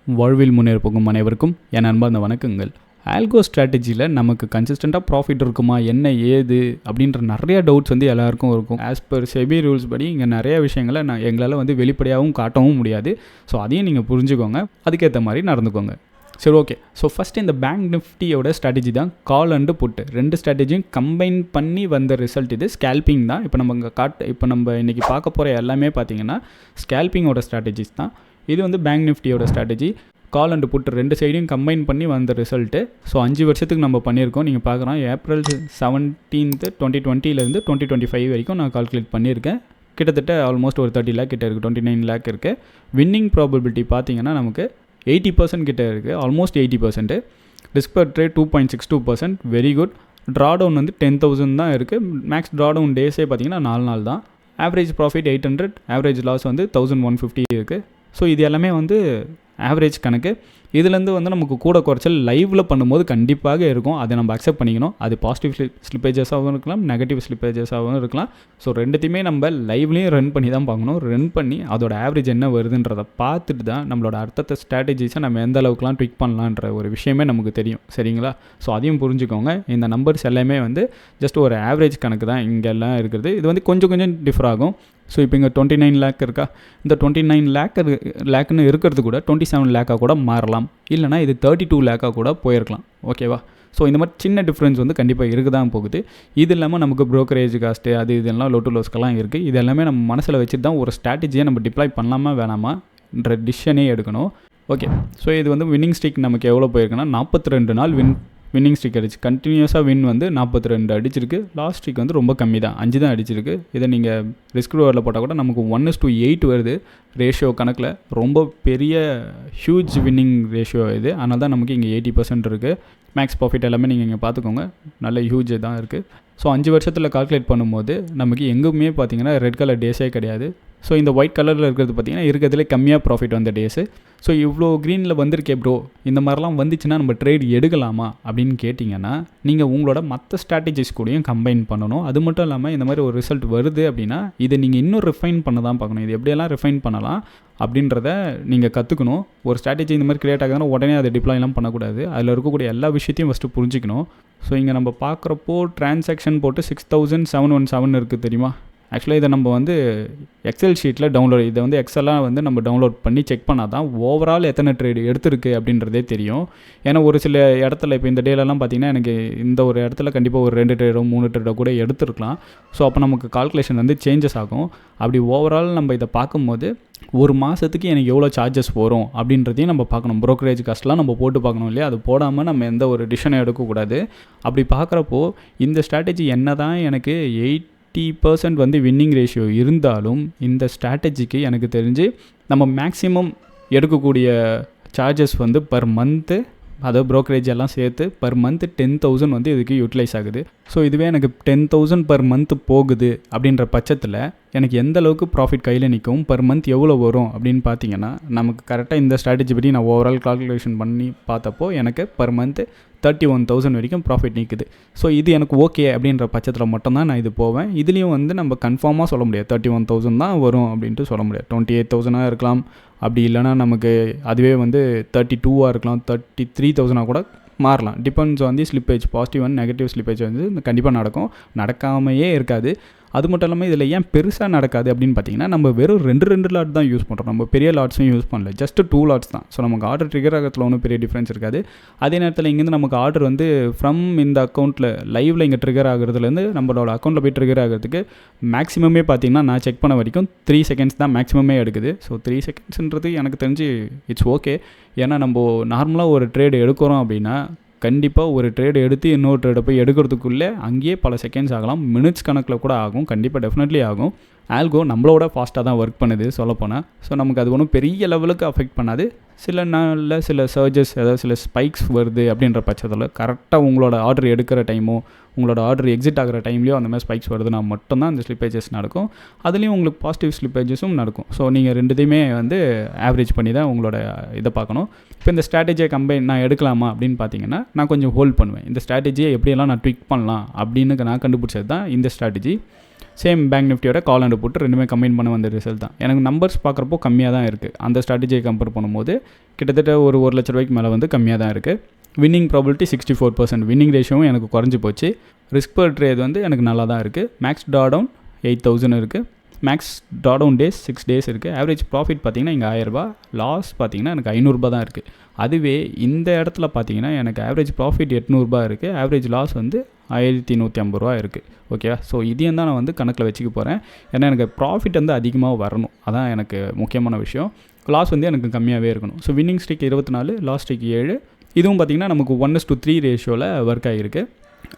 வாழ்வில் முன்னேற போகும் அனைவருக்கும் என் அன்பார்ந்த வணக்கங்கள். ஆல்கோ ஸ்ட்ராட்டஜியில் நமக்கு கன்சிஸ்டண்ட்டாக ப்ராஃபிட் இருக்குமா, என்ன ஏது அப்படின்ற நிறைய டவுட்ஸ் வந்து எல்லாருக்கும் இருக்கும். ஆஸ் பர் செபி ரூல்ஸ் படி இங்கே நிறைய விஷயங்களை எங்களால் வெளிப்படையாகவும் காட்டவும் முடியாது. ஸோ அதையும் நீங்கள் புரிஞ்சுக்கோங்க, அதுக்கேற்ற மாதிரி நடந்துக்கோங்க. சரி, ஓகே. ஸோ ஃபஸ்ட்டு இந்த பேங்க் நிஃப்டியோட ஸ்ட்ராட்டஜி தான் கால் அண்டு புட்டு. ரெண்டு ஸ்ட்ராட்டஜியும் கம்பைன் பண்ணி வந்த ரிசல்ட் இது. ஸ்கேல்பிங் தான் இப்போ நம்ம இன்றைக்கி பார்க்க போகிற எல்லாமே பார்த்தீங்கன்னா ஸ்கேல்பிங்கோட ஸ்ட்ராட்டஜிஸ் தான். இது பேங்க் நிஃப்டியோட ஸ்ட்ராட்டஜி. கால் அண்டு புட்டு ரெண்டு சைடையும் கம்பைன் பண்ணி வந்த ரிசல்ட்டு. ஸோ 5 வருஷத்துக்கு நம்ம பண்ணியிருக்கோம். நீங்கள் பார்க்குறோம், ஏப்ரல் 17, 2020 2025 வரைக்கும் நான் கால்குலேட் பண்ணியிருக்கேன். கிட்டத்தட்ட ஆல்மோஸ்ட் ஒரு 30 lakh கிட்ட இருக்குது, 29 lakh இருக்குது. வின்னிங் ப்ராபபிலிட்டி பார்த்தீங்கன்னா நமக்கு 80% கிட்ட இருக்குது, almost 80%. Risk per trade 2.62%, very good. Drawdown 10,000 தான் இருக்குது. மேக்ஸ் ட்ராடவுன் டேஸே பார்த்தீங்கன்னா 4 நாள் தான். ஆவரேஜ் ப்ராஃபிட் 800, ஆவரேஜ் லாஸ் 1150 இருக்குது. ஸோ இது எல்லாமே ஆவரேஜ் கணக்கு. இதுலேருந்து நமக்கு கூட குறைச்சல் லைவில் பண்ணும்போது கண்டிப்பாக இருக்கும். அதை நம்ம அக்செப்ட் பண்ணிக்கணும். அது பாசிட்டிவ் ஸ்லிப்பேஜஸாகவும் இருக்கலாம், நெகட்டிவ் ஸ்லிப்பேஜஸாகவும் இருக்கலாம். ஸோ ரெண்டுத்தையுமே நம்ம லைவ்லேயும் ரன் பண்ணி தான் பார்க்கணும். ரன் பண்ணி அதோட ஆவரேஜ் என்ன வருதுன்றதை பார்த்துட்டு தான் நம்மளோட அடுத்த ஸ்ட்ராட்டஜிஸை நம்ம எந்த அளவுக்குலாம் ட்விக் பண்ணலான்ற ஒரு விஷயமே நமக்கு தெரியும். சரிங்களா? ஸோ அதையும் புரிஞ்சுக்கோங்க. இந்த நம்பர்ஸ் எல்லாமே ஜஸ்ட் ஒரு ஆவரேஜ் கணக்கு தான் இங்கெல்லாம் இருக்கிறது. இது கொஞ்சம் டிஃபர் ஆகும். ஸோ இப்போ இங்கே 29 lakh இருக்கா, இந்த 29 lakhன்னு இருக்கிறது கூட 27 lakh கூட மாறலாம். இல்லைனா இது 32 lakh கூட போயிருக்கலாம். ஓகேவா? ஸோ இந்த மாதிரி சின்ன டிஃப்ரென்ஸ் கண்டிப்பாக இருக்க தான் போகுது. இது இல்லாமல் நமக்கு ப்ரோக்கரேஜ் காஸ்ட்டு அது இதெல்லாம் லோ டு லோஸ்க்கெல்லாம் இருக்குது. இது எல்லாமே நம்ம மனசில் வச்சுட்டு தான் ஒரு ஸ்ட்ராட்டஜியை நம்ம டிப்ளாய் பண்ணலாமா வேணாமான்ற டிசிஷனே எடுக்கணும். ஓகே. ஸோ இது வின்னிங் ஸ்ட்ரீக் நமக்கு எவ்வளோ போயிருக்குன்னா 42 நாள் வின்னிங் ஸ்ட்ரீக் அடிச்சு கண்டினியூஸாக வின் 42 அடிச்சிருக்கு. லாஸ்ட் ஸ்ட்ரீக் ரொம்ப கம்மி தான், 5 தான் அடிச்சிருக்கு. இதை நீங்கள் ரிஸ்க் ரிவார்டில் போட்டால் கூட நமக்கு 1:8 வருது ரேஷியோ கணக்கில். ரொம்ப பெரிய ஹியூஜ் வின்னிங் ரேஷியோ இது. அதனால தான் நமக்கு இங்கே 80% இருக்குது. மேக்ஸ் ப்ராஃபிட் எல்லாமே நீங்கள் இங்கே பார்த்துக்கோங்க, நல்ல ஹியூஜ் தான் இருக்குது. ஸோ 5 வருஷத்தில் கால்குலேட் பண்ணும்போது நமக்கு எங்குமே பார்த்தீங்கன்னா ரெட் கலர் டேஸே கிடையாது. ஸோ இந்த ஒயிட் கலரில் இருக்கிறது பார்த்தீங்கன்னா இருக்கிறதுலே கம்மியாக ப்ராஃபிட் வந்த டேஸு. ஸோ இவ்வளோ க்ரீனில் வந்திருக்கே ப்ரோ, இந்த மாதிரிலாம் வந்துச்சுன்னா நம்ம ட்ரேட் எடுக்கலாமா அப்படின்னு கேட்டிங்கன்னா நீங்கள் உங்களோட மற்ற ஸ்ட்ராட்டஜிஸ் கூடயும் கம்பைன் பண்ணணும். அது மட்டும் இல்லாமல் இந்த மாதிரி ஒரு ரிசல்ட் வருது அப்படின்னா இதை நீங்கள் இன்னும் ரிஃபைன் பண்ண தான் பார்க்கணும். இது எப்படியெல்லாம் ரிஃபைன் பண்ணலாம் அப்படின்றத நீங்கள் கற்றுக்கணும். ஒரு ஸ்ட்ராட்டஜி இந்த மாதிரி கிரியேட் ஆகுதுன்னா உடனே அதை டிப்ளாய்லாம் பண்ணக்கூடாது. அதில் இருக்கக்கூடிய எல்லா விஷயத்தையும் ஃபஸ்ட்டு புரிஞ்சிக்கணும். ஸோ இங்கே நம்ம பார்க்குறப்போ டிரான்சாக்ஷன் போட்டு 6717 இருக்குது தெரியுமா? ஆக்சுவலாக இதை நம்ம எக்ஸல் ஷீட்டில் டவுன்லோட், இதை எக்ஸலாக நம்ம டவுன்லோட் பண்ணி செக் பண்ணால் தான் ஓவரால் எத்தனை ட்ரேடு எடுத்துருக்கு அப்படின்றதே தெரியும். ஏன்னா ஒரு சில இடத்துல இப்போ இந்த டேலெலாம் பார்த்திங்கன்னா எனக்கு இந்த ஒரு இடத்துல கண்டிப்பாக ஒரு 2 ட்ரேடோ 3 ட்ரேடோ கூட எடுத்துருக்கலாம். ஸோ அப்போ நமக்கு கால்குலேஷன் சேஞ்சஸ் ஆகும். அப்படி ஓவரால் நம்ம இதை பார்க்கும்போது ஒரு மாதத்துக்கு எனக்கு எவ்வளோ சார்ஜஸ் வரும் அப்படின்றதையும் நம்ம பார்க்கணும். ப்ரோக்கரேஜ் காஸ்ட்லாம் நம்ம போட்டு பார்க்கணும் இல்லையா? அது போடாமல் நம்ம எந்த ஒரு டிசிஷனும் எடுக்கக்கூடாது. அப்படி பார்க்குறப்போ இந்த ஸ்ட்ராட்டஜி என்ன தான் எனக்கு 80% வின்னிங் ரேஷியோ இருந்தாலும் இந்த ஸ்ட்ராட்டஜிக்கு எனக்கு தெரிஞ்சு நம்ம மேக்ஸிமம் எடுக்கக்கூடிய சார்ஜஸ் பர் மந்த்து, அதாவது ப்ரோக்கரேஜ் எல்லாம் சேர்த்து பர் மந்த் 10,000 இதுக்கு யூட்டிலைஸ் ஆகுது. ஸோ இதுவே எனக்கு 10,000 பர் மந்த் போகுது அப்படின்ற பட்சத்தில் எனக்கு எந்த அளவுக்கு ப்ராஃபிட் கையில் நிற்கும், பர் மந்த் எவ்வளோ வரும் அப்படின்னு பார்த்தீங்கன்னா நமக்கு கரெக்டாக இந்த ஸ்ட்ராட்டஜி படி நான் ஓவரால் கால்குலேஷன் பண்ணி பார்த்தப்போ எனக்கு பர் மந்த் 31,000 வரைக்கும் ப்ராஃபிட் நிற்குது. ஸோ இது எனக்கு ஓகே அப்படின்ற பட்சத்தில் மட்டும்தான் நான் இது போவேன். இதுலேயும் நம்ம கன்ஃபார்மாக சொல்ல முடியாது 31,000 தான் வரும் அப்படின்ட்டு சொல்ல முடியாது. 28,000 இருக்கலாம், அப்படி இல்லைனா நமக்கு அதுவே 32 இருக்கலாம், 33,000 கூட மாறலாம். Depends on the slippage. Positive and negative slippage கண்டிப்பாக நடக்கும், நடக்காமையே இருக்காது. அது மட்டும் இல்லாமல் இதில் ஏன் பெருசாக நடக்காது அப்படின்னு பார்த்தீங்கன்னா நம்ம வெறும் 2 லாட் தான் யூஸ் பண்ணுறோம். நம்ம பெரிய லாட்ஸும் யூஸ் பண்ணல, ஜஸ்ட் 2 லாட்ஸ் தான். ஸோ நமக்கு ஆர்டர் ட்ரிகர் ஆகிறதுல ஒன்றும் பெரிய டிஃப்ரென்ஸ் இருக்காது. அதே நேரத்தில் இங்கேருந்து நமக்கு ஆர்டர் ஃப்ரம் இந்த அக்கௌண்ட்டில் லைவில் இங்கே ட்ரிகர் ஆகிறதுலேருந்து நம்மளோட அக்கௌண்ட்டில் போய் ட்ரிகர் ஆகிறதுக்கு மேக்ஸிமமே பார்த்தீங்கன்னா நான் செக் பண்ண வரைக்கும் 3 seconds தான் மேக்ஸிமமே எடுக்குது. ஸோ 3 secondsன்றது எனக்கு தெரிஞ்சு இட்ஸ் ஓகே. ஏன்னா நம்ம நார்மலாக ஒரு ட்ரேடு எடுக்கிறோம் அப்படின்னா கண்டிப்பாக ஒரு ட்ரேடு எடுத்து இன்னொரு ட்ரேடை போய் எடுக்கிறதுக்குள்ளே அங்கேயே பல செகண்ட்ஸ் ஆகலாம், மினிட்ஸ் கணக்கில் கூட ஆகும். கண்டிப்பாக டெஃபினெட்லி ஆகும். ஆல்கோ நம்மளோட ஃபாஸ்ட்டாக தான் ஒர்க் பண்ணுது சொல்லப்போனால். ஸோ நமக்கு அது ஒன்றும் பெரிய லெவலுக்கு அஃபெக்ட் பண்ணாது. சில நாளில் சில சர்ஜஸ், அதாவது சில ஸ்பைக்ஸ் வருது அப்படின்ற பட்சத்தில் கரெக்டாக உங்களோட ஆர்டர் எடுக்கிற டைமோ உங்களோட ஆர்டர் எக்ஸிட் ஆகிற டைம்லேயோ அந்த மாதிரி ஸ்பைக்ஸ் வருதுன்னா மட்டும்தான் அந்த ஸ்லிப்பேஜஸ் நடக்கும். அதுலேயும் உங்களுக்கு பாசிட்டிவ் ஸ்லிப்பேஜஸும் நடக்கும். ஸோ நீங்கள் ரெண்டுத்தையுமே ஆவரேஜ் பண்ணி தான் உங்களோட இதை பார்க்கணும். இப்போ இந்த ஸ்ட்ராட்டஜியை கம்பைன் நான் எடுக்கலாமா அப்படின்னு பார்த்தீங்கன்னா நான் கொஞ்சம் ஹோல்ட் பண்ணுவேன். இந்த ஸ்ட்ராட்டஜியை எப்படியெல்லாம் நான் ட்விக் பண்ணலாம் அப்படின்னு நான் கண்டுபிடிச்சது தான் இந்த ஸ்ட்ராட்டஜி. சேம் பேங்க் நிஃப்டியோட கால் அண்ட் புட் ரெண்டுமே கம்பைன் பண்ண வந்த ரிசல்ட் தான். எனக்கு நம்பர்ஸ் பார்க்குறப்போ கம்மியாக தான் இருக்குது. அந்த ஸ்ட்ராட்டஜியை கம்பேர் பண்ணும்போது கிட்டத்தட்ட ஒரு 1 லட்ச ரூபாய்க்கு மேலே வந்து கம்மியாக தான் இருக்குது. வின்னிங் ப்ராபபிலிட்டி 64%, வின்னிங் ரேஷியோவும் எனக்கு குறைஞ்சி போச்சு. ரிஸ்க் பர் ட்ரேட் வந்து எனக்கு நல்லா தான் இருக்குது. மேக்ஸ் ட்ராடவுன் 8000 இருக்குது. மேக்ஸ் ட்ராடவுன் டேஸ் 6 டேஸ் இருக்குது. ஆவரேஜ் ப்ராஃபிட் பார்த்திங்கன்னா இங்கே 1000 ரூபா, லாஸ் பார்த்திங்கன்னா எனக்கு 500 ரூபா தான் இருக்குது. அதுவே இந்த இடத்துல பார்த்திங்கன்னா எனக்கு ஆவரேஜ் ப்ராஃபிட் 800 ரூபா இருக்குது, ஆவரேஜ் லாஸ் வந்து 1150 ரூபா இருக்குது. ஓகேவா? ஸோ இதையும் தான் நான் வந்து கணக்கில் வச்சுக்க போகிறேன். ஏன்னா எனக்கு ப்ராஃபிட் வந்து அதிகமாக வரணும், அதான் எனக்கு முக்கியமான விஷயம். லாஸ் வந்து எனக்கு கம்மியாகவே இருக்கணும். So winning streak 24, loss streak 7. இதுவும் பார்த்திங்கன்னா நமக்கு 1:3 ரேஷியோவில் ஒர்க் ஆகிருக்கு.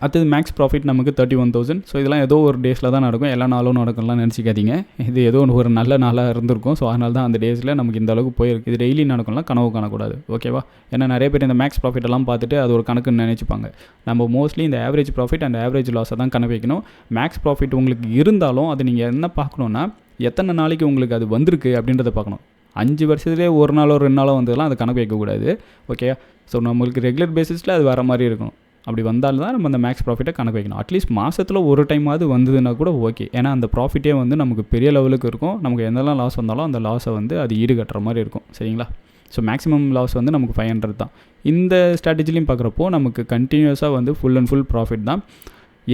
அடுத்தது மேக்ஸ் ப்ராஃபிட் நமக்கு 31,000. ஸோ இதெல்லாம் ஏதோ ஒரு டேஸில் தான் நடக்கும், எல்லா நாளும் நடக்கும்லாம் நினச்சிக்காதீங்க. இது ஏதோ ஒரு நல்ல நாளாக இருந்திருக்கும். ஸோ அதனால தான் அந்த டேஸில் நமக்கு இந்த அளவுக்கு போயிருக்கு. இது டெய்லி நடக்கும்லாம் கனவு காணக்கூடாது. ஓகேவா? ஏன்னா நிறைய பேர் இந்த மேக்ஸ் ப்ராஃபிட் எல்லாம் பார்த்துட்டு அது ஒரு கணக்குன்னு நினச்சிப்பாங்க. நம்ம மோஸ்ட்லி இந்த ஆவரேஜ் ப்ராஃபிட் அண்ட் ஆவரேஜ் லாஸை தான் கணக்கு வைக்கணும். மேக்ஸ் ப்ராஃபிட் உங்களுக்கு இருந்தாலும் அது நீங்கள் என்ன பார்க்கணுன்னா எத்தனை நாளைக்கு உங்களுக்கு அது வந்திருக்கு அப்படின்றத பார்க்கணும். 5 வருஷத்துலேயே ஒரு நாளோ 2 நாளோ வந்ததெல்லாம் அது கணக்கு வைக்கக்கூடாது. ஓகே? ஸோ நம்மளுக்கு ரெகுலர் பேசிஸில் அது வர மாதிரி இருக்கணும். அப்படி வந்தால் தான் நம்ம அந்த மேக்ஸ் ப்ராஃபிட்டை கணக்கு வைக்கணும். அட்லீஸ்ட் மாதத்தில் ஒரு டைமாவது வந்ததுன்னா கூட ஓகே. ஏன்னா அந்த ப்ராஃபிட்டே வந்து நமக்கு பெரிய லெவலுக்கு இருக்கும். நமக்கு எந்தெல்லாம் லாஸ் வந்தாலும் அந்த லாஸை வந்து அது ஈடுகட்டுற மாதிரி இருக்கும். சரிங்களா? ஸோ மேக்ஸிமம் லாஸ் வந்து நமக்கு 500 தான். இந்த ஸ்ட்ராட்டஜிலையும் பார்க்குறப்போ நமக்கு கண்டினியூஸாக வந்து ஃபுல் அண்ட் ஃபுல் ப்ராஃபிட் தான்.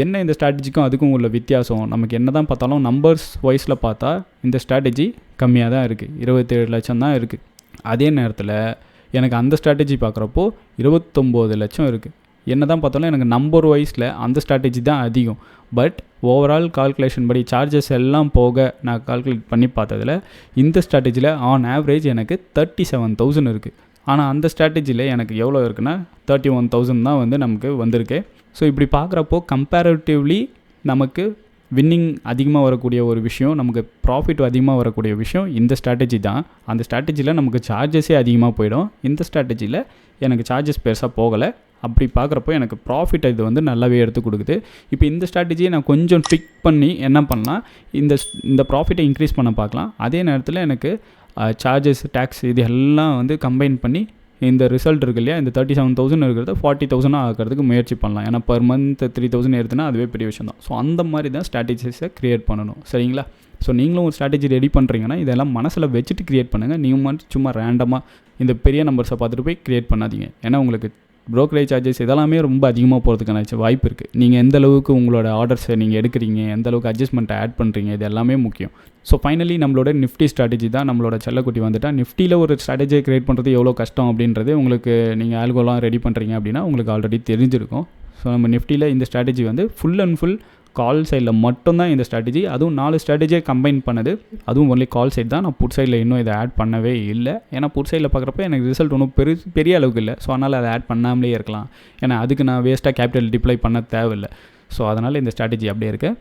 என்ன இந்த ஸ்ட்ராட்டஜிக்கும் அதுக்கும் உள்ள வித்தியாசம், நமக்கு என்ன தான் பார்த்தாலும் நம்பர்ஸ் வைஸில் பார்த்தா இந்த ஸ்ட்ராட்டஜி கம்மியாக தான் இருக்குது, 27 லட்சம் தான் இருக்குது. அதே நேரத்தில் எனக்கு அந்த ஸ்ட்ராட்டஜி பார்க்குறப்போ 29 லட்சம் இருக்குது. என்ன தான் பார்த்தாலும் எனக்கு நம்பர் வைஸில் அந்த ஸ்ட்ராட்டஜி தான் அதிகம். பட் ஓவரால் கால்குலேஷன் படி சார்ஜஸ் எல்லாம் போக நான் கால்குலேட் பண்ணி பார்த்ததில் இந்த ஸ்ட்ராட்டஜியில் ஆன் ஆவரேஜ் எனக்கு 37,000 இருக்குது. ஆனால் அந்த ஸ்ட்ராட்டஜியில் எனக்கு எவ்வளோ இருக்குன்னா 31,000 தான் வந்து நமக்கு வந்திருக்கு. ஸோ இப்படி பார்க்குறப்போ கம்பேரிட்டிவ்லி நமக்கு வின்னிங் அதிகமாக வரக்கூடிய ஒரு விஷயம், நமக்கு ப்ராஃபிட் அதிகமாக வரக்கூடிய விஷயம் இந்த ஸ்ட்ராட்டஜி தான். அந்த ஸ்ட்ராட்டஜியில் நமக்கு சார்ஜஸே அதிகமாக போயிடும். இந்த ஸ்ட்ராட்டஜியில் எனக்கு சார்ஜஸ் பெருசாக போகலை. அப்படி பார்க்குறப்போ எனக்கு ப்ராஃபிட் இது வந்து நல்லாவே எடுத்து கொடுக்குது. இப்போ இந்த ஸ்ட்ராட்டஜியை நான் கொஞ்சம் ட்விக் பண்ணி என்ன பண்ணலாம், இந்த ப்ராஃபிட்டை இன்க்ரீஸ் பண்ண பார்க்கலாம். அதே நேரத்தில் எனக்கு சார்ஜஸ், டேக்ஸ் இது எல்லாம் வந்து கம்பைன் பண்ணி இந்த ரிசல்ட் இருக்கு இல்லையா, இந்த 37,000 இருக்கிறத 40,000 ஆக்கிறதுக்கு முயற்சி பண்ணலாம். ஏன்னா பர் மந்த் 3,000 எடுத்துனா அதுவே பெரிய விஷயம் தான். ஸோ அந்த மாதிரி தான் ஸ்ட்ராட்டஜிஸை க்ரியேட் பண்ணணும். சரிங்களா? ஸோ நீங்களும் ஒரு ஸ்ட்ராட்டஜி ரெடி பண்ணுறீங்கன்னா இதெல்லாம் மனசில் வச்சுட்டு க்ரியேட் பண்ணுங்கள். நீங்கள் மட்டும் சும்மா ரேண்டமாக இந்த பெரிய நம்பர்ஸை பார்த்துட்டு போய் க்ரியேட் பண்ணாதீங்க. ஏன்னா உங்களுக்கு ப்ரோக்கரேஜ் சார்ஜஸ் இதெல்லாமே ரொம்ப அதிகமாக போகிறதுக்கான வாய்ப்பு இருக்குது. நீங்கள் எந்த அளவுக்கு உங்களோட ஆர்டர்ஸை நீங்கள் எடுக்கிறீங்க, எந்த அளவுக்கு அட்ஜஸ்ட்மெண்ட்டை ஆட் பண்ணுறீங்க, இது எல்லாமே முக்கியம். ஸோ ஃபைனலி நம்மளோட நிஃப்டி ஸ்ட்ராட்டஜி தான் நம்மளோட செல்லக்குட்டி வந்துட்டால். நிஃப்டியில் ஒரு ஸ்ட்ராட்டஜியை க்ரியேட் பண்ணுறது எவ்வளோ கஷ்டம் அப்படின்றது உங்களுக்கு நீங்கள் ஆல்கோலாம் ரெடி பண்ணுறீங்க அப்படின்னா உங்களுக்கு ஆல்ரெடி தெரிஞ்சிருக்கும். ஸோ நம்ம நிஃப்டியில் இந்த ஸ்ட்ராட்டஜி வந்து ஃபுல் அண்ட் ஃபுல் கால் சைடில் மட்டும்தான் இந்த ஸ்ட்ராட்டஜி. அதுவும் 4 ஸ்ட்ராட்டஜியை கம்பைன் பண்ணது, அதுவும் ஒன்லி கால் சைடு தான். நான் புட் சைடில் இன்னும் இதை ஆட் பண்ணவே இல்லை. ஏன்னா புட் சைடில் பார்க்குறப்ப எனக்கு ரிசல்ட் ஒன்றும் பெரிய அளவுக்கு இல்லை. ஸோ அதனால் அதை ஆட் பண்ணாமலே இருக்கலாம். ஏன்னா அதுக்கு நான் வேஸ்ட்டாக கேபிட்டல் டிப்ளை பண்ண தேவையில்லை. ஸோ அதனால் இந்த ஸ்ட்ராட்டஜி அப்படியே இருக்குது.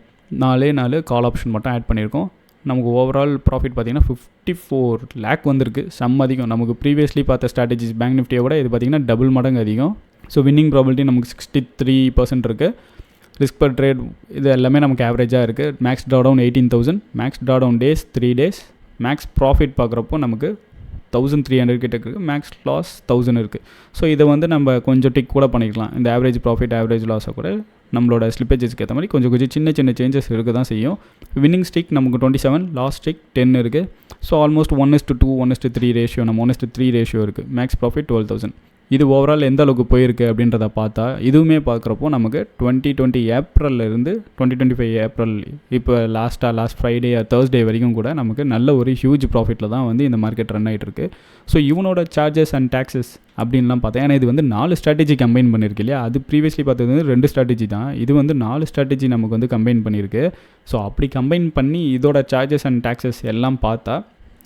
4 கால் ஆப்ஷன் மட்டும் ஆட் பண்ணியிருக்கோம். நமக்கு ஓவரால் ப்ராஃபிட் பார்த்திங்கன்னா 54 lakh வந்திருக்கு. அதிகம். நமக்கு ப்ரீவியஸ்லி பார்த்த ஸ்ட்ராட்டஜிஸ் பேங்க் நிஃப்டியை விட இது பார்த்திங்கன்னா டபுள் மடங்கு அதிகம். ஸோ வின்னிங் ப்ராபபிலிட்டி நமக்கு 63% இருக்குது. ரிஸ்க் பர் ட்ரேட் இது எல்லாமே நமக்கு ஆவரேஜாக இருக்குது. Max drawdown 18,000, max drawdown days 3 days, max profit பார்க்குறப்போ நமக்கு 1,300 கிட்ட இருக்குது, மேக்ஸ் லாஸ் 1,000 இருக்குது. ஸோ இதை வந்து நம்ம கொஞ்சம் டிக் கூட பண்ணிக்கலாம். இந்த ஆவரேஜ் ப்ராஃபிட் ஆவரேஜ் லாஸை கூட நம்மளோட ஸ்லிப்பேஜஸ்க்கு ஏற்ற மாதிரி கொஞ்சம் சின்ன சேஞ்சஸ் இருக்க தான் செய்யும். வின்னிங் ஸ்ட்ரீக் நமக்கு 27, லாஸ்ட் ஸ்ட்ரீக் 10 இருக்குது. ஸோ ஆல்மோஸ்ட் 1:2, 1:3 ரேஷியோ, நம்ம 1:3 ரேஷியோ இருக்குது. Max profit 12,000. இது ஓவரால் எந்த அளவுக்கு போயிருக்கு அப்படின்றத பார்த்தா இதுவுமே பார்க்குறப்போ நமக்கு 2020 ஏப்ரல்லேருந்து 2025 ஏப்ரல் இப்போ லாஸ்ட் ஃப்ரைடே தேர்ஸ்டே வரைக்கும் கூட நமக்கு நல்ல ஒரு ஹியூஜ் ப்ராஃபிட்டில் தான் வந்து இந்த மார்க்கெட் ரன் ஆகிட்டு இருக்கு. ஸோ இவனோட சார்ஜஸ் அண்ட் டேக்ஸஸ் அப்படின்லாம் பார்த்தேன். ஏன்னா இது வந்து 4 ஸ்ட்ராட்டஜி கம்பைன் பண்ணியிருக்கு இல்லையா, அது ப்ரீவியஸ்லி பார்த்தது வந்து 2 ஸ்ட்ராட்டஜி தான். இது வந்து 4 ஸ்ட்ராட்டஜி நமக்கு வந்து கம்பைன் பண்ணியிருக்கு. ஸோ அப்படி கம்பைன் பண்ணி இதோட சார்ஜஸ் அண்ட் டேக்ஸஸ் எல்லாம் பார்த்தா,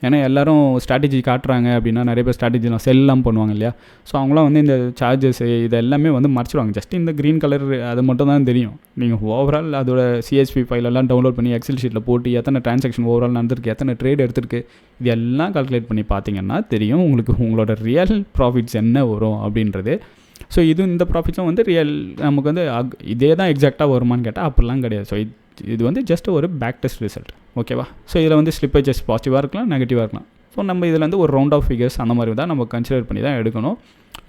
ஏன்னா எல்லோரும் ஸ்ட்ராட்டஜி காட்டுறாங்க அப்படின்னா நிறைய பேர் ஸ்ட்ராட்டஜிலாம் செல்லாம் பண்ணுவாங்க இல்லையா. ஸோ அவங்களாம் வந்து இந்த சார்ஜஸ் இது எல்லாமே வந்து மறைச்சிடுவாங்க. ஜஸ்ட் இந்த க்ரீன் கலர் அது மட்டும் தான் தெரியும். நீங்கள் ஓவரால் அதோட சிஎஸ்பி ஃபைலெல்லாம் டவுன்லோட் பண்ணி எக்ஸல் ஷீட்டில் போட்டு எத்தனை ட்ரான்சாக்ஷன் ஓவரால் நடந்திருக்கு, எத்தனை ட்ரேட் எடுத்திருக்கு, இது எல்லாம் கால்குலேட் பண்ணி பார்த்தீங்கன்னா தெரியும் உங்களுக்கு உங்களோட ரியல் ப்ராஃபிட்ஸ் என்ன வரும் அப்படின்றது. ஸோ இந்த ப்ராஃபிட்ஸும் வந்து நமக்கு வந்து இதே தான் எக்ஸாக்டாக வருமானு கேட்டால் அப்படிலாம் கிடையாது. ஸோ இது வந்து ஜஸ்ட் ஒரு பேக் டெஸ்ட் ரிசல்ட். ஓகேவா? ஸோ இதில் வந்து ஸ்லிப்பேஜஸ் பாசிட்டிவாக இருக்கலாம், நெகட்டிவாக இருக்கலாம். ஸோ நம்ம இதில் வந்து ஒரு ரவுண்ட் ஆஃப் ஃபிகர்ஸ் அந்த மாதிரி தான் நம்ம கன்சிடர் பண்ணி தான் எடுக்கணும்.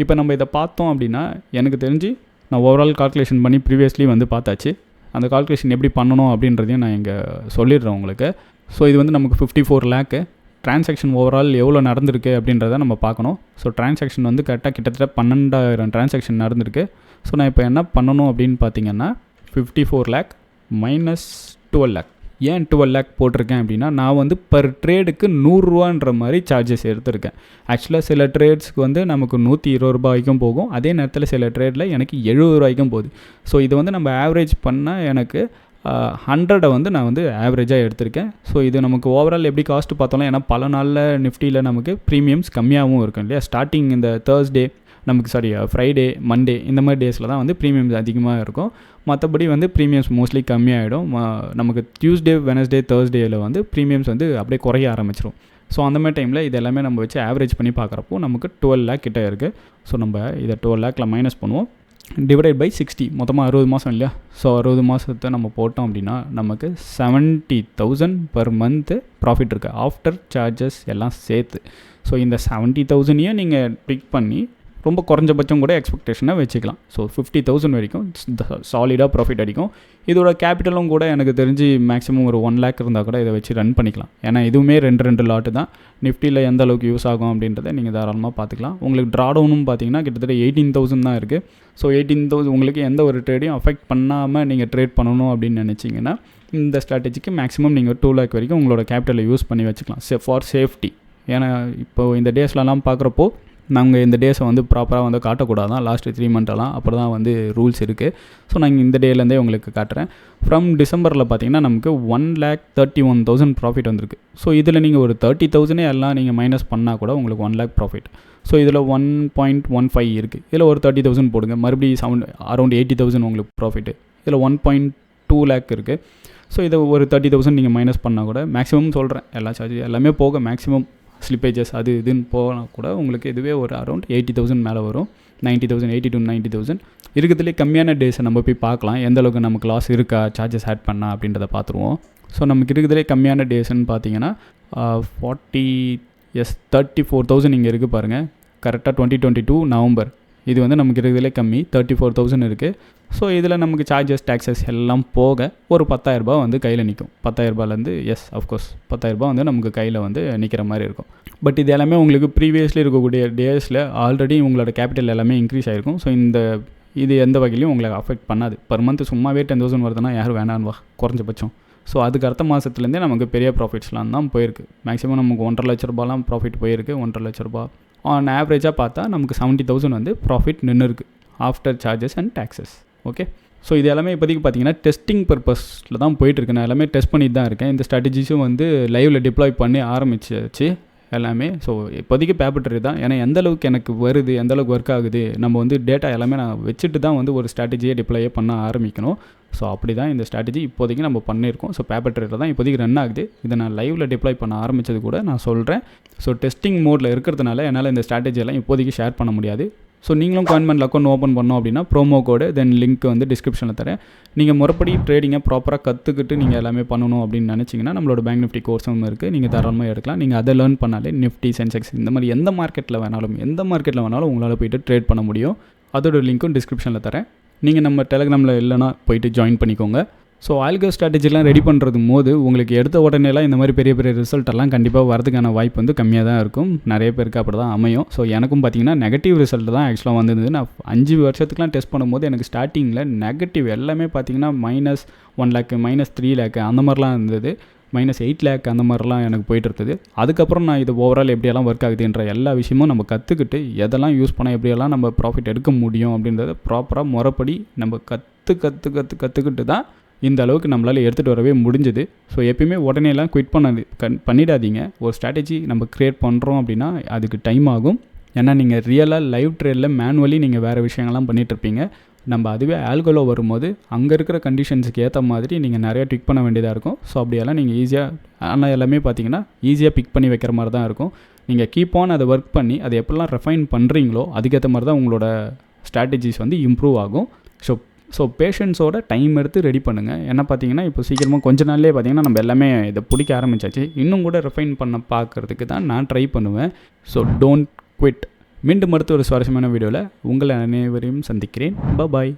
இப்போ நம்ம இதை பார்த்தோம் அப்படின்னா எனக்கு தெரிஞ்சு நான் ஓவரால் கால்குலேஷன் பண்ணி ப்ரீவியஸ்லி வந்து பார்த்தாச்சு. அந்த கால்குலேஷன் எப்படி பண்ணணும் அப்படின்றதையும் நான் இங்கே சொல்லிடுறேன் உங்களுக்கு. ஸோ இது வந்து நமக்கு 54 லேக்கு. ட்ரான்சாக்ஷன் ஓவரால் எவ்வளோ நடந்திருக்கு அப்படின்றத நம்ம பார்க்கணும். ஸோ ட்ரான்சாக்ஷன் வந்து கரெக்டாக கிட்டத்தட்ட 12,000 ட்ரான்சாக்ஷன் நடந்திருக்கு. ஸோ நான் இப்போ என்ன பண்ணணும் அப்படின்னு பார்த்தீங்கன்னா 54 லேக் மைனஸ் 12 லேக். ஏன் 12 லேக் போட்டிருக்கேன் அப்படின்னா, நான் வந்து பர் ட்ரேடுக்கு 100 ரூபான்ற மாதிரி சார்ஜஸ் எடுத்திருக்கேன். ஆக்சுவலாக சில ட்ரேட்ஸ்க்கு வந்து நமக்கு 120 ரூபாய்க்கும் போகும், அதே நேரத்தில் சில ட்ரேடில் எனக்கு 70 ரூபாய்க்கும் போகுது. ஸோ இது வந்து நம்ம ஆவரேஜ் பண்ணால் எனக்கு 100 வந்து நான் வந்து ஆவரேஜாக எடுத்திருக்கேன். ஸோ இது நமக்கு ஓவரால் எப்படி காஸ்ட் பார்த்தோம்னா, ஏன்னா பல நாளில் நிஃப்டியில் நமக்கு ப்ரீமியம்ஸ் கம்மியாகவும் இருக்கும் இல்லையா. ஸ்டார்டிங் இந்த தேர்ஸ்டே நமக்கு ஃப்ரைடே மண்டே இந்த மாதிரி டேஸில் தான் வந்து ப்ரீமியம்ஸ் அதிகமாக இருக்கும். மற்றபடி வந்து ப்ரீமியம்ஸ் மோஸ்ட்லி கம்மியாகிடும். நமக்கு டியூஸ்டே வெனஸ்டே தேர்ஸ்டேயில் வந்து ப்ரீமியம்ஸ் வந்து அப்படியே குறைய ஆரம்பிச்சிடும். ஸோ அந்த மாதிரி டைமில் இது எல்லாமே நம்ம வச்சு ஆவரேஜ் பண்ணி பார்க்குறப்போ நமக்கு 12 லேக் கிட்டே இருக்குது. ஸோ நம்ம இதை 12 லேக்கில் மைனஸ் பண்ணுவோம், டிவைடட் பை 60, மொத்தமாக 60 மாதம் இல்லையா. ஸோ 60 மாதத்தை நம்ம போட்டோம் அப்படின்னா நமக்கு 70,000 பர் மந்த்து ப்ராஃபிட் இருக்குது, ஆஃப்டர் சார்ஜஸ் எல்லாம் சேர்த்து. ஸோ இந்த 70,000ஐயும் நீங்கள் பிக் பண்ணி ரொம்ப குறைஞ்சபட்சம் கூட எக்ஸ்பெக்டேஷனை வச்சுக்கலாம். ஸோ 50,000 வரைக்கும் சாலிடாக ப்ராஃபிட் அடிக்கும். இதோட கேபிட்டலும் கூட எனக்கு தெரிஞ்சு மேக்ஸிமம் ஒரு 1 லேக் இருந்தால் கூட இதை வச்சு ரன் பண்ணிக்கலாம். ஏன்னா இதுவுமே 2 லாட்டு தான். நிஃப்டியில் எந்த அளவுக்கு யூஸ் ஆகும் அப்படின்றத நீங்கள் தாராளமாக பார்த்துக்கலாம். உங்களுக்கு ட்ராடவுனும் பார்த்தீங்கன்னா கிட்டத்தட்ட 18,000 தான் இருக்குது. ஸோ 18,000 உங்களுக்கு எந்த ஒரு ட்ரேடையும் அஃபெக்ட் பண்ணாமல் நீங்கள் ட்ரேட் பண்ணணும் அப்படின்னு நினச்சிங்கன்னா இந்த ஸ்ட்ராட்டஜிக்கு மேக்ஸிமம் நீங்கள் 2 லேக் வரைக்கும் உங்களோட கேபிட்டலை யூஸ் பண்ணி வச்சுக்கலாம் ஃபார் சேஃப்டி. ஏன்னா இப்போது இந்த டேஸ்லலாம் பார்க்குறப்போ நாங்கள் இந்த டேஸை வந்து ப்ராப்பராக வந்து காட்டக்கூடாது தான், லாஸ்ட்டு 3 மந்த்தெல்லாம் அப்புறம் தான் வந்து ரூல்ஸ் இருக்குது. ஸோ நாங்கள் இந்த டேலேருந்தே உங்களுக்கு காட்டுறேன். ஃப்ரம் டிசம்பரில் பார்த்தீங்கன்னா நமக்கு 1,31,000 ப்ராஃபிட் வந்திருக்கு. ஸோ இதில் நீங்கள் ஒரு 30,000 எல்லாம் நீங்கள் மைனஸ் பண்ணால் கூட உங்களுக்கு 1 லேக் ப்ராஃபிட். ஸோ இதில் 1.15 இருக்குது. இதில் ஒரு 30,000 போடுங்க, மறுபடியும் அரௌண்ட் 80,000 உங்களுக்கு ப்ராஃபிட்டு. இதில் 1.2 லேக் இருக்குது. ஸோ இதை ஒரு 30,000 நீங்கள் மைனஸ் பண்ணால் கூட மேக்ஸிமம் சொல்கிறேன், எல்லா சார்ஜ் எல்லாமே போக மேக்ஸிமம் ஸ்லிப்பேஜஸ் அது இதுன்னு போனால் கூட உங்களுக்கு இதுவே ஒரு அரௌண்ட் 80,000 மேலே வரும். 90,000, 80 to 90,000 இருக்கிறதுலே கம்மியான டேஸை நம்ம போய் பார்க்கலாம், எந்த அளவுக்கு நமக்கு லாஸ் இருக்கா சார்ஜஸ் ஆட் பண்ணால் அப்படின்றத பார்த்துருவோம். ஸோ நமக்கு இருக்கிறதுலே கம்மியான டேஸ்ன்னு பார்த்தீங்கன்னா 34,000 இங்கே இருக்குது பாருங்கள். கரெக்டாக 2022 நவம்பர் இது வந்து நமக்கு இருக்கிறதுலே கம்மி 34,000 இருக்குது. ஸோ இதில் நமக்கு சார்ஜஸ் டேக்ஸஸ் எல்லாம் போக ஒரு 10,000 ரூபாய் வந்து கையில் நிற்கும். 10,000 ரூபாயிலேருந்து அஃப்கோர்ஸ் 10,000 ரூபாய் வந்து நமக்கு கையில் வந்து நிற்கிற மாதிரி இருக்கும். பட் இது எல்லாமே உங்களுக்கு ப்ரீவியஸ்லி இருக்கக்கூடிய டேஸில் ஆல்ரெடி உங்களோட கேபிட்டல் எல்லாமே இன்க்ரீஸ் ஆகிருக்கும். ஸோ இது எந்த வகையிலையும் உங்களுக்கு அஃபெக்ட் பண்ணாது. பர் மந்த் சும்மாவே 10,000 வருதுன்னா யாரும் வேணான்னு குறைஞ்சபட்சம். ஸோ அதுக்கு அடுத்த மாதத்துலேருந்தே நமக்கு பெரிய ப்ராஃபிட்ஸ்லாம் தான் போயிருக்கு. மேக்ஸிமம் நமக்கு 1,50,000 லட்ச ரூபாலாம் ப்ராஃபிட் போயிருக்கு. 1,50,000 லட்ச ரூபா ஆன் ஆவரேஜாக பார்த்தா நமக்கு 70,000 வந்து ப்ராஃபிட் நின்று இருக்குது after charges and taxes. Okay, so இது எல்லாமே இப்போதைக்கு பார்த்தீங்கன்னா டெஸ்டிங் பர்பஸில் தான் போயிட்டுருக்கு. நான் எல்லாமே டெஸ்ட் பண்ணிட்டு தான் இருக்கேன். இந்த ஸ்ட்ராட்டஜிஸும் வந்து லைவில் டிப்ளாய் பண்ணி ஆரம்பிச்சிச்சு எல்லாமே. ஸோ இப்போதைக்கு பேப்பர் ட்ரேட் தான். ஏன்னா எந்த அளவுக்கு எனக்கு வருது, எந்த அளவுக்கு ஒர்க் ஆகுது, நம்ம வந்து டேட்டா எல்லாமே நான் வச்சுட்டு தான் வந்து ஒரு ஸ்ட்ராட்டஜியை டிப்ளாயே பண்ண ஆரம்பிக்கணும். ஸோ அப்படி தான் இந்த ஸ்ட்ராட்டஜி இப்போதைக்கு நம்ம பண்ணியிருக்கோம். ஸோ பேப்பர் ட்ரேட்டில் தான் இப்போதைக்கு ரன் ஆகுது. இதை நான் லைவில் டிப்ளாய் பண்ண ஆரம்பித்தது கூட நான் சொல்கிறேன். ஸோ டெஸ்டிங் மோடில் இருக்கிறதுனால என்னால் இந்த ஸ்ட்ராட்டஜியெல்லாம் இப்போதைக்கு ஷேர் பண்ண முடியாது. ஸோ நீங்களும் காயின்மெண்ட் அக்கௌண்ட் ஓப்பன் பண்ணோம் அப்படின்னா ப்ரோமோ கோடு தென் லிங்க் வந்து டிஸ்கிரிப்ஷனில் தரேன். நீங்கள் முறைப்படி ட்ரேடிங்கை ப்ராப்பராக கற்றுக்கிட்டு நீங்கள் எல்லாமே பண்ணணும் அப்படின்னு நினச்சிங்கன்னா நம்மளோட பேங்க் நிஃப்டி கோர்ஸும் இருக்குது, நீங்கள் தாராளமாக எடுக்கலாம். நீங்கள் அதை லேர்ன் பண்ணாலே நிஃப்டி சென்செக்ஸ் இந்த மாதிரி எந்த மார்க்கெட்டில் வேணாலும் உங்களால் போய்ட்டு ட்ரேட் பண்ண முடியும். அதோட லிங்க்கும் டிஸ்கிரிப்ஷனில் தரேன். நீங்கள் நம்ம டெலிகிராமில் இல்லைனா போய்ட்டு ஜாயின் பண்ணிக்கோங்க. ஸோ ஆல்கோ ஸ்ட்ராட்டஜிலாம் ரெடி பண்ணுறது போது உங்களுக்கு எடுத்த உடனேலாம் இந்த மாதிரி பெரிய பெரிய ரிசல்ட்டெல்லாம் கண்டிப்பாக வரதுக்கான வாய்ப்பு வந்து கம்மியாக தான் இருக்கும். நிறைய பேருக்கு அப்படி தான் அமையும். ஸோ எனக்கும் பார்த்தீங்கன்னா நெகட்டிவ் ரிசல்ட் தான் ஆக்சுவலாக வந்தது. நான் 5 வருஷத்துக்குலாம் டெஸ்ட் பண்ணும்போது எனக்கு ஸ்டார்டிங்கில் நெகட்டிவ் எல்லாமே பார்த்தீங்கன்னா -1 லேக் -3 லேக் அந்த மாதிரிலாம் இருந்தது. -8 லேக் அந்த மாதிரிலாம் எனக்கு போயிட்டு இருந்தது. அதுக்கப்புறம் நான் இது ஓவரால் எப்படியெல்லாம் ஒர்க் ஆகுதுன்ற எல்லா விஷயமும் நம்ம கற்றுக்கிட்டு எதெல்லாம் யூஸ் பண்ணால் எப்படியெல்லாம் நம்ம ப்ராஃபிட் எடுக்க முடியும் அப்படின்றத ப்ராப்பராக முறைப்படி நம்ம கற்றுக்கிட்டு தான் இந்த அளவுக்கு நம்மளால் எடுத்துகிட்டு வரவே முடிஞ்சுது. ஸோ எப்பயுமே உடனேலாம் குவிட் பண்ணிடாதீங்க. ஒரு ஸ்ட்ராட்டஜி நம்ம க்ரியேட் பண்ணுறோம் அப்படின்னா அதுக்கு டைம் ஆகும். ஏன்னா நீங்கள் ரியலாக லைவ் ட்ரேடில் மேனுவலி நீங்கள் வேறு விஷயங்கள்லாம் பண்ணிகிட்ருப்பீங்க. நம்ம அதுவே ஆல்கோலோ வரும்போது அங்கே இருக்கிற கண்டிஷன்ஸுக்கு ஏற்ற மாதிரி நீங்கள் நிறையா டிக் பண்ண வேண்டியதாக இருக்கும். ஸோ அப்படியெல்லாம் நீங்கள் ஆனால் எல்லாமே பார்த்தீங்கன்னா ஈஸியாக பிக் பண்ணி வைக்கிற மாதிரி தான் இருக்கும். நீங்கள் கீப் ஆன் அதை ஒர்க் பண்ணி அதை எப்படிலாம் ரெஃபைன் பண்ணுறீங்களோ அதுக்கேற்ற மாதிரி தான் உங்களோட ஸ்ட்ராட்டஜிஸ் வந்து இம்ப்ரூவ் ஆகும். ஸோ பேஷன்ஸோட டைம் எடுத்து ரெடி பண்ணுங்கள். ஏன்னா பார்த்தீங்கன்னா இப்போ சீக்கிரமாக கொஞ்ச நாள்லேயே பார்த்தீங்கன்னா நம்ம எல்லாமே இதை பிடிக்க ஆரம்பிச்சாச்சு. இன்னும் கூட ரெஃபைன் பண்ண பார்க்குறதுக்கு தான் நான் ட்ரை பண்ணுவேன். So don't quit. மீண்டும் அடுத்த ஒரு சுவாரஸ்யமான வீடியோவில் உங்களை அனைவரையும் சந்திக்கிறேன். பாய்.